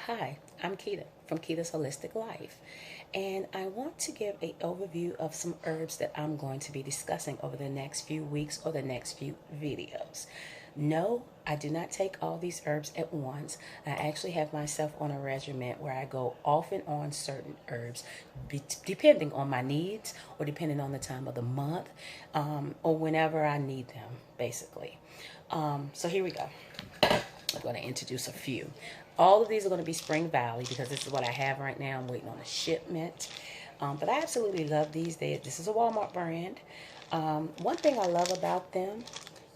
Hi, I'm Keita from Keita's Holistic Life, and I want to give an overview of some herbs that I'm going to be discussing over the next few weeks or the next few videos. No, I do not take all these herbs at once. I actually have myself on a regimen where I go off and on certain herbs depending on my needs or depending on the time of the month or whenever I need them, basically. So here we go. I'm going to introduce a few. All of these are going to be Spring Valley because this is what I have right now. I'm waiting on a shipment. But I absolutely love these. This is a Walmart brand. One thing I love about them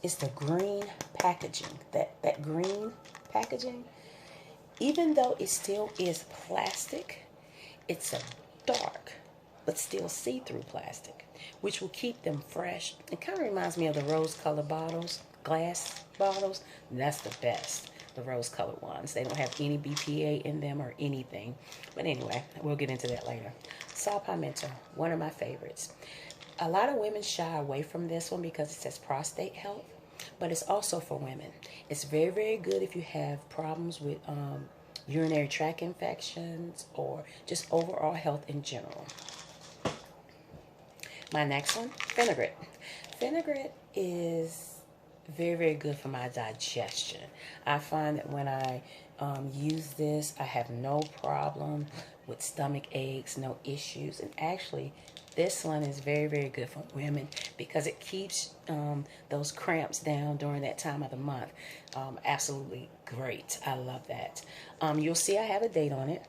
is the green packaging. That green packaging, even though it still is plastic, it's a dark but still see-through plastic, which will keep them fresh. It kind of reminds me of the rose-colored bottles, glass bottles. That's the best, the rose-colored ones. They don't have any BPA in them or anything. But anyway, we'll get into that later. Saw Palmetto, one of my favorites. A lot of women shy away from this one because it says prostate health, but it's also for women. It's very, very good if you have problems with urinary tract infections or just overall health in general. My next one, Fenugreek. Fenugreek is very, very good for my digestion. I find that when I use this, I have no problem with stomach aches, no issues. And actually, this one is very, very good for women because it keeps those cramps down during that time of the month. Absolutely great. I love that. You'll see I have a date on it.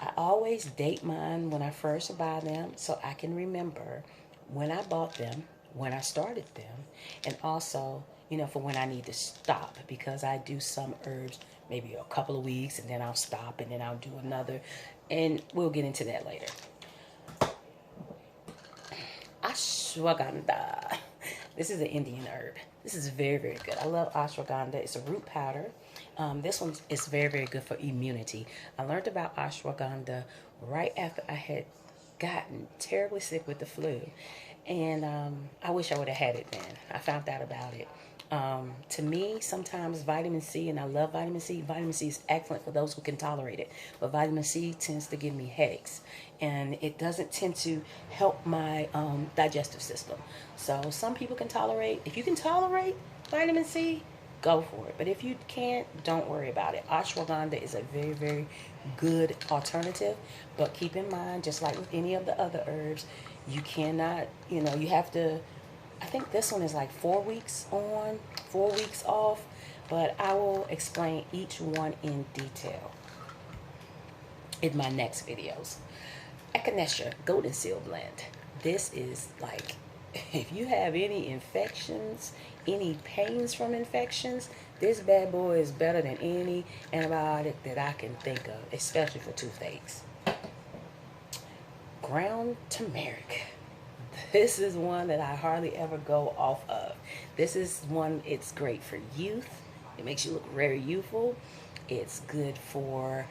I always date mine when I first buy them so I can remember when I bought them, when I started them, and also, you know, for when I need to stop, because I do some herbs maybe a couple of weeks and then I'll stop and then I'll do another, and we'll get into that later. Ashwagandha. This is an Indian herb. This is very, very good. I love ashwagandha. It's a root powder. This one is very, very good for immunity. I learned about ashwagandha right after I had gotten terribly sick with the flu. And I wish I would have had it then. I found out about it. To me, sometimes vitamin C, and I love vitamin C. Vitamin C is excellent for those who can tolerate it. But vitamin C tends to give me headaches. And it doesn't tend to help my digestive system. So some people can tolerate. If you can tolerate vitamin C, go for it. But if you can't, don't worry about it. Ashwagandha is a very, very good alternative. But keep in mind, just like with any of the other herbs, you cannot, you know, you have to, I think this one is like 4 weeks on, 4 weeks off. But I will explain each one in detail in my next videos. Echinacea Goldenseal Blend. This is like, if you have any infections, any pains from infections, this bad boy is better than any antibiotic that I can think of, especially for toothaches. Ground turmeric. This is one that I hardly ever go off of. This is one, it's great for youth. It makes you look very youthful. It's good for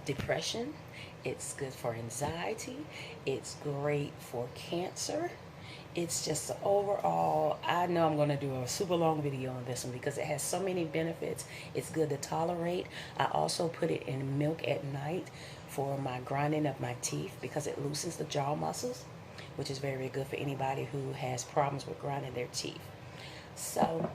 depression. It's good for anxiety. It's great for cancer. It's just overall, I know I'm going to do a super long video on this one because it has so many benefits. It's good to tolerate. I also put it in milk at night for my grinding of my teeth because it loosens the jaw muscles, which is very, very good for anybody who has problems with grinding their teeth. So